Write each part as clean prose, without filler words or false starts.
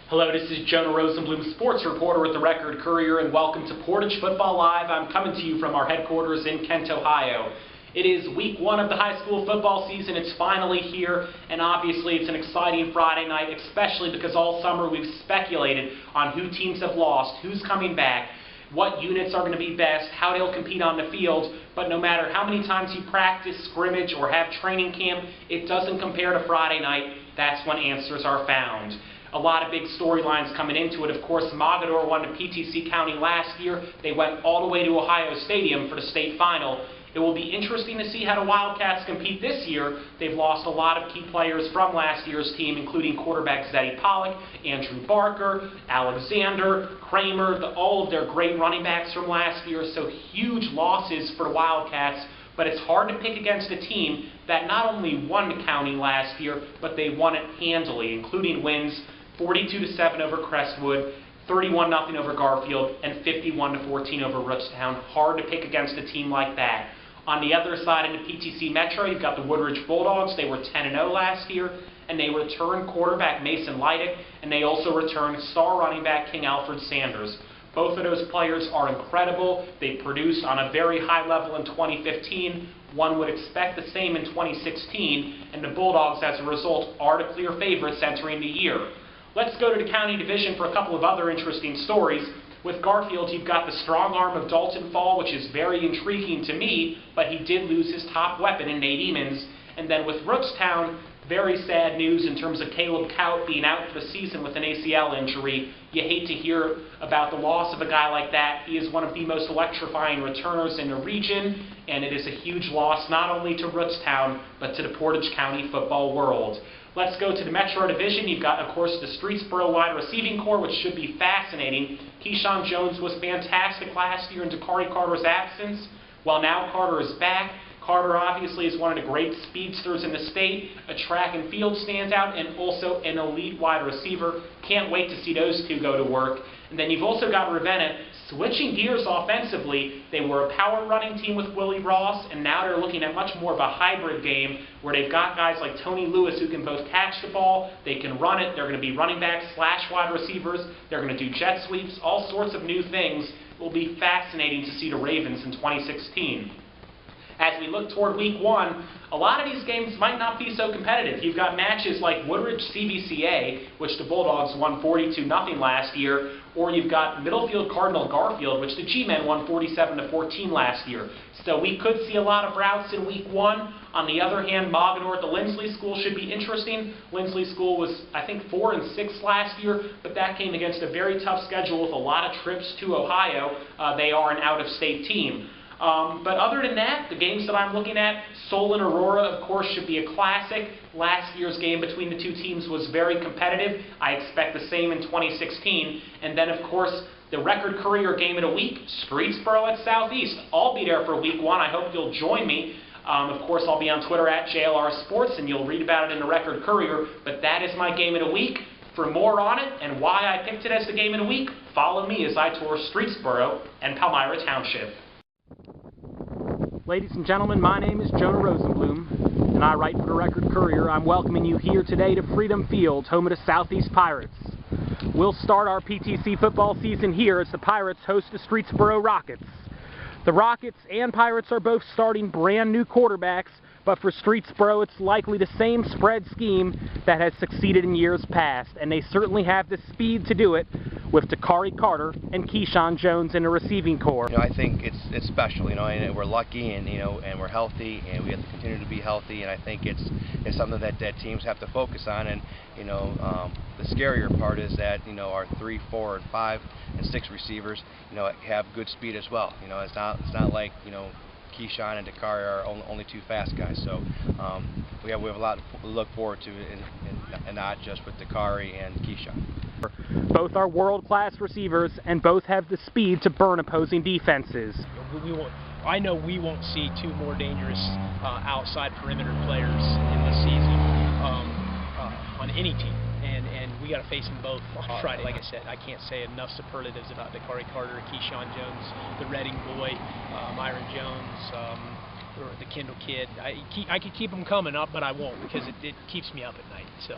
Hello, this is Jonah Rosenblum, sports reporter with the Record-Courier, and welcome to Portage Football Live. I'm coming to you from our headquarters in Kent, Ohio. It is week one of the high school football season. It's finally here, and obviously it's an exciting Friday night, especially because all summer we've speculated on who teams have lost, who's coming back, what units are going to be best, how they'll compete on the field. But no matter how many times you practice, scrimmage, or have training camp, it doesn't compare to Friday night. That's when answers are found. A lot of big storylines coming into it. Of course, Mogadore won the PTC County last year. They went all the way to Ohio Stadium for the state final. It will be interesting to see how the Wildcats compete this year. They've lost a lot of key players from last year's team, including quarterback Zeddy Pollock, Andrew Barker, Alexander, Kramer, all of their great running backs from last year. So huge losses for the Wildcats. But it's hard to pick against a team that not only won the county last year, but they won it handily, including wins 42-7 over Crestwood, 31-0 over Garfield, and 51-14 over Rootstown. Hard to pick against a team like that. On the other side in the PTC Metro, you've got the Woodridge Bulldogs. They were 10-0 last year, and they returned quarterback Mason Leidick, and they also returned star running back King Alfred Sanders. Both of those players are incredible. They produced on a very high level in 2015. One would expect the same in 2016, and the Bulldogs, as a result, are the clear favorites entering the year. Let's go to the county division for a couple of other interesting stories. With Garfield, you've got the strong arm of Dalton Fall, which is very intriguing to me, but he did lose his top weapon in Nate Emons. And then with Rootstown, very sad news in terms of Caleb Kaut being out for the season with an ACL injury. You hate to hear about the loss of a guy like that. He is one of the most electrifying returners in the region, and it is a huge loss not only to Rootstown, but to the Portage County football world. Let's go to the Metro Division. You've got, of course, the Streetsboro wide receiving corps, which should be fascinating. Keyshawn Jones was fantastic last year in Dakari Carter's absence. Well, now Carter is back. Carter obviously is one of the great speedsters in the state, a track and field standout, and also an elite wide receiver. Can't wait to see those two go to work. And then you've also got Ravenna switching gears offensively. They were a power running team with Willie Ross, and now they're looking at much more of a hybrid game where they've got guys like Tony Lewis who can both catch the ball, they can run it, they're going to be running backs / wide receivers, they're going to do jet sweeps, all sorts of new things. It will be fascinating to see the Ravens in 2016. As we look toward week one, a lot of these games might not be so competitive. You've got matches like Woodridge CVCA, which the Bulldogs won 42-0 last year, or you've got Middlefield Cardinal Garfield, which the G-Men won 47-14 last year. So we could see a lot of routes in week one. On the other hand, Mogadore at the Lindsley School should be interesting. Lindsley School was, I think, 4-6 last year, but that came against a very tough schedule with a lot of trips to Ohio. They are an out-of-state team. But other than that, the games that I'm looking at, Solon Aurora, of course, should be a classic. Last year's game between the two teams was very competitive. I expect the same in 2016. And then, of course, the Record-Courier game of the week, Streetsboro at Southeast. I'll be there for week one. I hope you'll join me. Of course, I'll be on Twitter at JLR Sports, and you'll read about it in the Record-Courier. But that is my game of the week. For more on it and why I picked it as the game of the week, follow me as I tour Streetsboro and Palmyra Township. Ladies and gentlemen, my name is Jonah Rosenblum, and I write for the Record-Courier. I'm welcoming you here today to Freedom Field, home of the Southeast Pirates. We'll start our PTC football season here as the Pirates host the Streetsboro Rockets. The Rockets and Pirates are both starting brand new quarterbacks, but for Streetsboro it's likely the same spread scheme that has succeeded in years past, and they certainly have the speed to do it with Dakari Carter and Keyshawn Jones in the receiving corps. I think it's special, and we're lucky, and and we're healthy, and we have to continue to be healthy, and I think it's something that teams have to focus on. And the scarier part is that our 3, 4, and 5, and 6 receivers have good speed as well. It's not like Keyshawn and Dakari are only 2 fast guys. So we have a lot to look forward to, and not just with Dakari and Keyshawn. Both are world-class receivers, and both have the speed to burn opposing defenses. I know we won't see 2 more dangerous outside perimeter players in this season on any team, and we got to face them both on Friday. Like I said, I can't say enough superlatives about Dakari Carter, Keyshawn Jones, the Reading boy, Myron Jones, or the Kendall kid. I could keep them coming up, but I won't, because it keeps me up at night. So.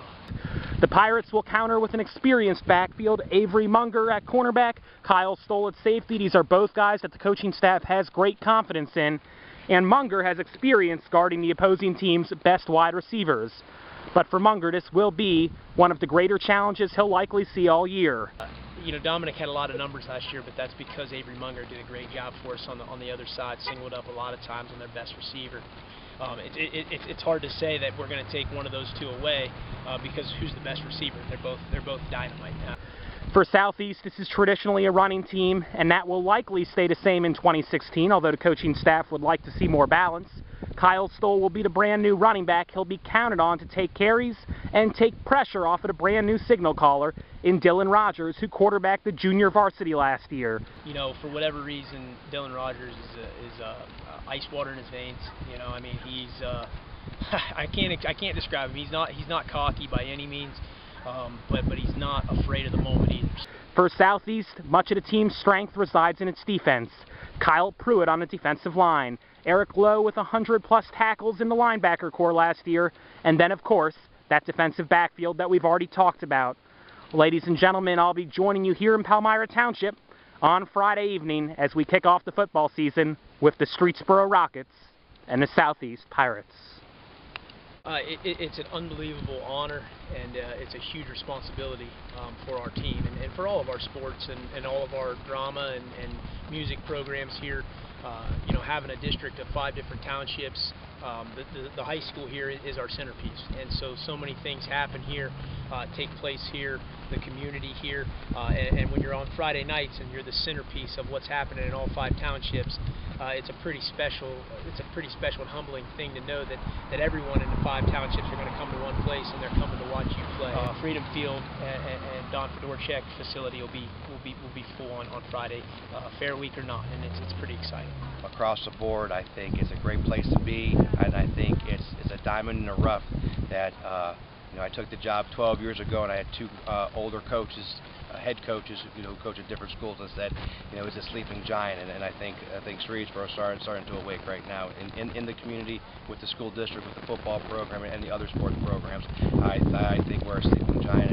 The Pirates will counter with an experienced backfield, Avery Munger at cornerback, Kyle Stoll at safety. These are both guys that the coaching staff has great confidence in, and Munger has experience guarding the opposing team's best wide receivers. But for Munger, this will be one of the greater challenges he'll likely see all year. You know, Dominic had a lot of numbers last year, but that's because Avery Munger did a great job for us on the other side, singled up a lot of times on their best receiver. It's hard to say that we're going to take one of those two away because who's the best receiver? They're both dynamite. For Southeast, this is traditionally a running team, and that will likely stay the same in 2016, although the coaching staff would like to see more balance. Kyle Stoll will be the brand new running back. He'll be counted on to take carries and take pressure off of the brand new signal caller in Dylan Rogers, who quarterbacked the junior varsity last year. You know, for whatever reason, Dylan Rogers is ice water in his veins. You know, I mean, he's I can't describe him. He's not cocky by any means, but he's not afraid of the moment either. For Southeast, much of the team's strength resides in its defense. Kyle Pruitt on the defensive line, Eric Lowe with 100+ tackles in the linebacker corps last year, and then, of course, that defensive backfield that we've already talked about. Ladies and gentlemen, I'll be joining you here in Palmyra Township on Friday evening as we kick off the football season with the Streetsboro Rockets and the Southeast Pirates. It's an unbelievable honor, and it's a huge responsibility for our team and for all of our sports and all of our drama and music programs here. You know, having a district of 5 different townships, the high school here is our centerpiece, and so many things happen here, take place here, the community here, and when you're on Friday nights and you're the centerpiece of what's happening in all 5 townships, it's a pretty special and humbling thing to know that everyone in the 5 townships are going to come to one place and they're coming to watch you play. Freedom Field and Don Fedorchak facility will be full on Friday, fair week or not, and it's pretty exciting. Across the board, I think it's a great place to be, and I think it's a diamond in the rough that you know, I took the job 12 years ago, and I had 2 older coaches, head coaches, you know, who coach at different schools, and said, you know, it's a sleeping giant, and I think Streetsboro is starting to awake right now in the community, with the school district, with the football program, and the other sports programs. I think we're a sleeping giant.